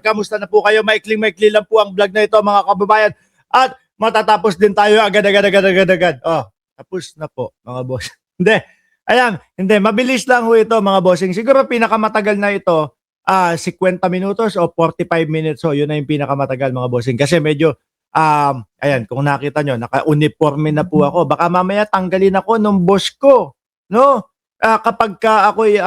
Kamusta na po kayo? Maikling-maikli lang po ang vlog na ito mga kababayan. At matatapos din tayo agad. Oh, tapos na po mga boss. Hindi. Ayan, hindi. Mabilis lang ho ito mga bossing. Siguro pinakamatagal na ito, 50 minutos o 45 minutes. So, yun na yung pinakamatagal mga bossing. Kasi medyo, ayan, kung nakita nyo, naka-uniforme na po ako. Baka mamaya tanggalin ako ng boss ko. No? Kapag ka ako'y,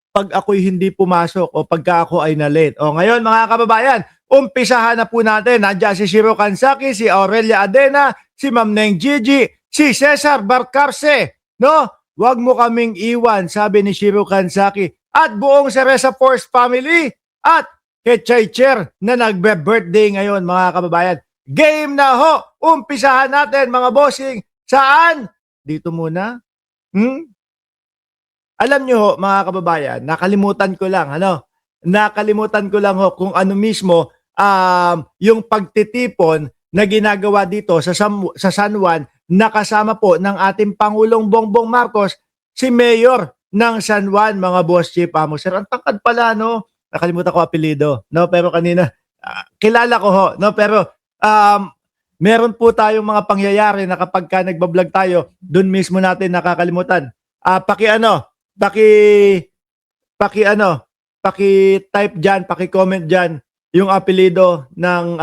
pag ako'y hindi pumasok o pagka ako ay na-late. O ngayon mga kababayan, umpisahan na po natin. Nandiyan si Shiro Kansaki, si Aurelia Adena, si Ma'am Neng Gigi, si Cesar Barcarce. No? Huwag mo kaming iwan, sabi ni Shiro Kansaki. At buong Cereza Force family. At kay Chay Cher na nagbe-birthday ngayon mga kababayan. Game na ho! Umpisahan natin mga bossing. Saan? Dito muna. Alam nyo ho, mga kababayan, nakalimutan ko lang ho kung ano mismo yung pagtitipon na ginagawa dito sa San Juan na kasama po ng ating Pangulong Bongbong Marcos, si Mayor ng San Juan, mga boss chief. Sir, ang tangkad pala, no? Nakalimutan ko apelido, no? Pero kanina, kilala ko ho, no? Pero meron po tayong mga pangyayari na kapag ka nagbablog tayo, dun mismo natin nakakalimutan. Paki-type diyan, paki-comment diyan yung apelyido ng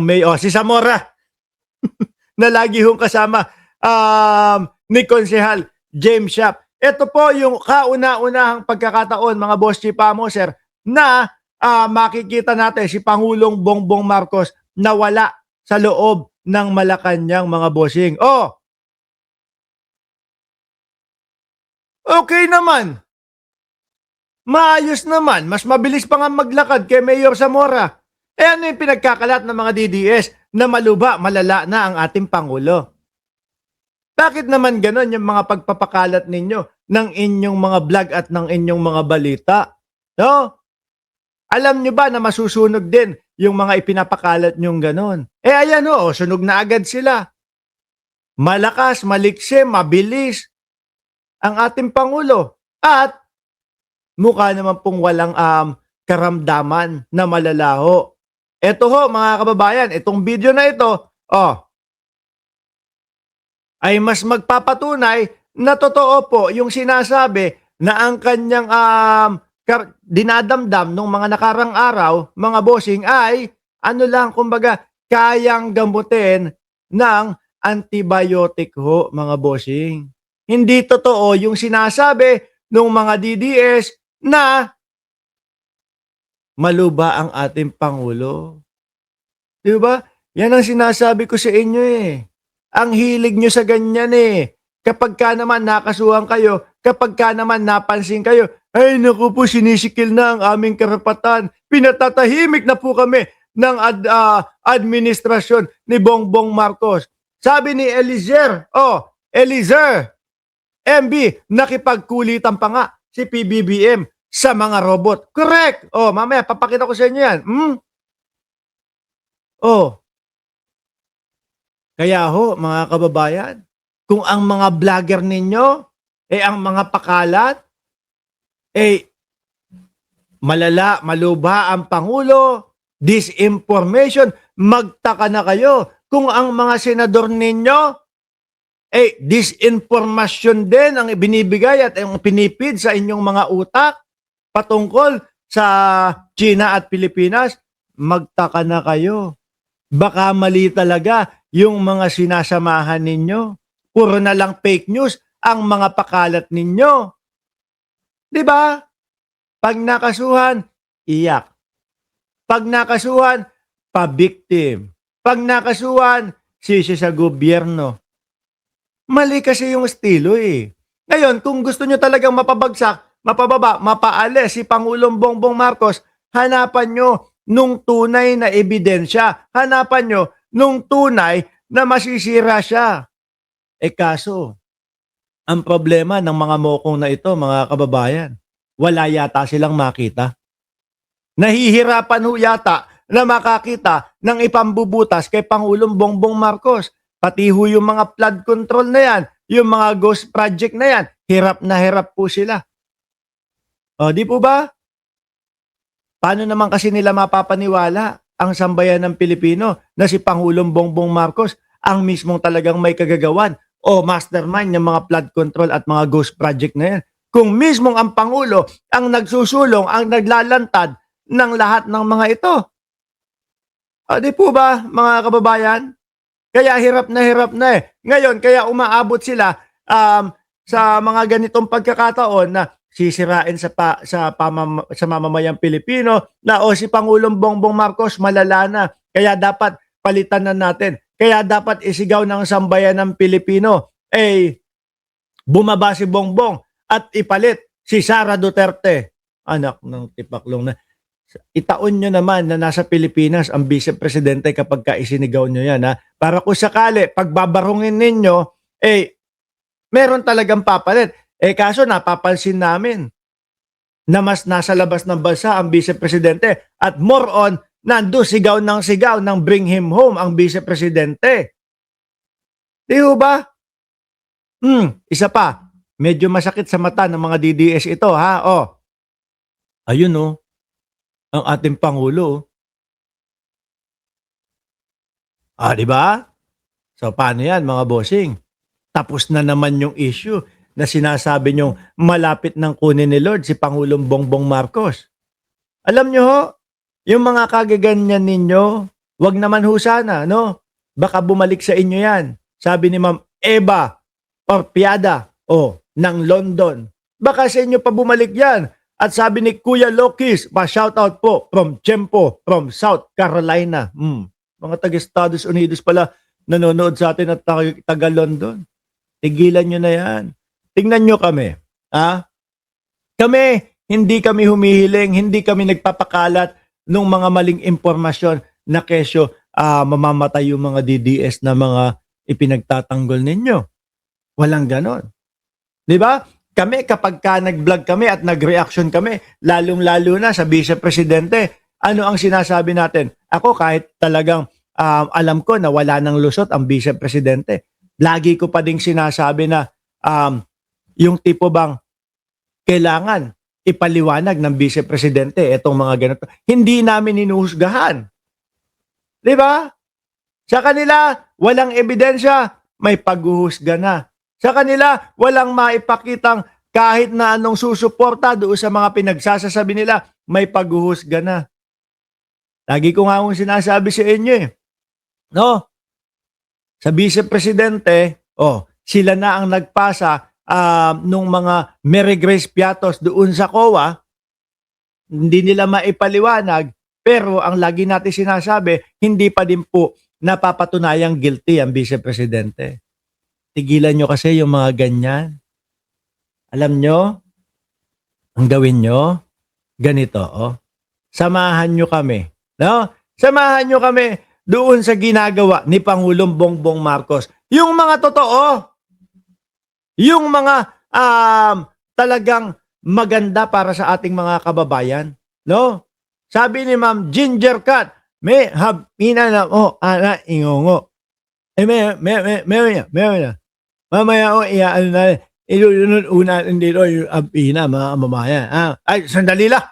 May. Si Zamora na lagi hong kasama ni Konsehal James Shap. Ito po yung kauna-unahang pagkakataon mga boss chief sir na makikita natin si Pangulong Bongbong Marcos na wala sa loob ng Malacanang mga bossing. Okay naman. Maayos naman. Mas mabilis pa nga maglakad kay Mayor Zamora. Ano yung pinagkakalat ng mga DDS na maluba, malala na ang ating Pangulo? Bakit naman ganon yung mga pagpapakalat ninyo ng inyong mga vlog at ng inyong mga balita? No? Alam nyo ba na masusunog din yung mga ipinapakalat nyong ganon? Ayan sunog na agad sila. Malakas, maliksi, mabilis ang ating Pangulo. At mukha naman pong walang karamdaman na malalaho. Ito ho mga kababayan, itong video na ito, ay mas magpapatunay na totoo po yung sinasabi na ang kanyang dinadamdam nung mga nakarang araw, mga bossing, ay kumbaga, kayang gamutin ng antibiotic ho, mga bossing. Hindi totoo yung sinasabi ng mga DDS na maluba ang ating Pangulo. Di ba? Yan ang sinasabi ko sa inyo Ang hilig nyo sa ganyan Kapag ka naman nakasuhan kayo, kapag ka naman napansin kayo, ay naku po, sinisikil na ang aming karapatan. Pinatatahimik na po kami ng administrasyon ni Bongbong Marcos. Sabi ni Eliezer, MB, nakipagkulitan pa nga si PBBM sa mga robot. Correct! Mamaya, papakita ko sa inyo yan. Kaya ho, mga kababayan, kung ang mga vlogger ninyo, ang mga pakalat, malala, maluba ang Pangulo, disinformation, magtaka na kayo kung ang mga senador ninyo, disinformation din ang binibigay at ang pinipid sa inyong mga utak patungkol sa China at Pilipinas, magtaka na kayo. Baka mali talaga yung mga sinasamahan ninyo. Puro na lang fake news ang mga pakalat ninyo. Diba? Pag nakasuhan, iyak. Pag nakasuhan, pa-victim. Pag nakasuhan, sisi sa gobyerno. Mali kasi yung estilo Ngayon, kung gusto nyo talagang mapabagsak, mapababa, mapaalis si Pangulong Bongbong Marcos, hanapan nyo nung tunay na ebidensya. Hanapan nyo nung tunay na masisira siya. Kaso, ang problema ng mga mokong na ito, mga kababayan, wala yata silang makita. Nahihirapan ho yata na makakita ng ipambubutas kay Pangulong Bongbong Marcos. Pati ho yung mga flood control na yan, yung mga ghost project na yan, hirap na hirap po sila. Di po ba? Paano naman kasi nila mapapaniwala ang sambayan ng Pilipino na si Pangulong Bongbong Marcos ang mismong talagang may kagagawan o mastermind ng mga flood control at mga ghost project na yan? Kung mismong ang Pangulo ang nagsusulong, ang naglalantad ng lahat ng mga ito. Di po ba, mga kababayan? Kaya hirap na eh. Ngayon, kaya umaabot sila sa mga ganitong pagkakataon na sisirain sa mamamayang Pilipino na si Pangulong Bongbong Marcos malala na. Kaya dapat palitan na natin. Kaya dapat isigaw ng sambayan ng Pilipino bumaba si Bongbong at ipalit si Sara Duterte. Anak ng tipaklong na. Itaon nyo naman na nasa Pilipinas ang Vice Presidente kapag isinigaw nyo yan. Para kung sakali, pagbabarungin ninyo, meron talagang papalit. Kaso napapansin namin na mas nasa labas ng bansa ang Vice Presidente at more on, nando sigaw ng bring him home ang Vice Presidente. Di ba? Isa pa, medyo masakit sa mata ng mga DDS ito, ha? Ayun, ang ating Pangulo. Di ba? So, paano yan, mga bossing? Tapos na naman yung issue na sinasabi nyong malapit ng kunin ni Lord si Pangulong Bongbong Marcos. Alam nyo ho, yung mga kagaganyan ninyo, wag naman ho sana, no? Baka bumalik sa inyo yan. Sabi ni Ma'am Eva Orpiada, ng London. Baka sa inyo pa bumalik yan. At sabi ni Kuya Lokis, pa-shoutout po from Chempo, from South Carolina. Mga taga-Estados Unidos pala nanonood sa atin at taga-London. Tigilan nyo na yan. Tingnan nyo kami. Kami, hindi kami humihiling, hindi kami nagpapakalat ng mga maling impormasyon na kesyo mamamatay yung mga DDS na mga ipinagtatanggol ninyo. Walang ganon. Di ba? Kami, kapag nag-vlog kami at nag-reaction kami, lalong-lalo na sa Vice Presidente, ano ang sinasabi natin? Ako, kahit talagang alam ko na wala nang lusot ang Vice Presidente, lagi ko pa ding sinasabi na yung tipo bang kailangan ipaliwanag ng Vice Presidente itong mga ganito. Hindi namin hinuhusgahan. Di ba? Sa kanila, walang ebidensya, may paghuhusga na. Sa kanila, walang maipakitang kahit na anong susuporta doon sa mga pinagsasasabi nila, may paghuhusga na. Lagi ko nga akong sinasabi sa inyo no? Sa Vice Presidente, sila na ang nagpasa nung mga Mary Grace Piatos doon sa COA, hindi nila maipaliwanag, pero ang lagi natin sinasabi, hindi pa din po napapatunayang guilty ang Vice Presidente. Tigilan nyo kasi yung mga ganyan. Alam nyo, ang gawin nyo, ganito, samahan nyo kami. No? Samahan nyo kami doon sa ginagawa ni Pangulong Bongbong Marcos. Yung mga totoo, yung mga talagang maganda para sa ating mga kababayan. No? Sabi ni Ma'am Ginger Cat, may hapina na ana ingongo. Meron. Mamaya iyaan na ilunod una dito yung hapina, mga mamaya. Ay, sandali lang.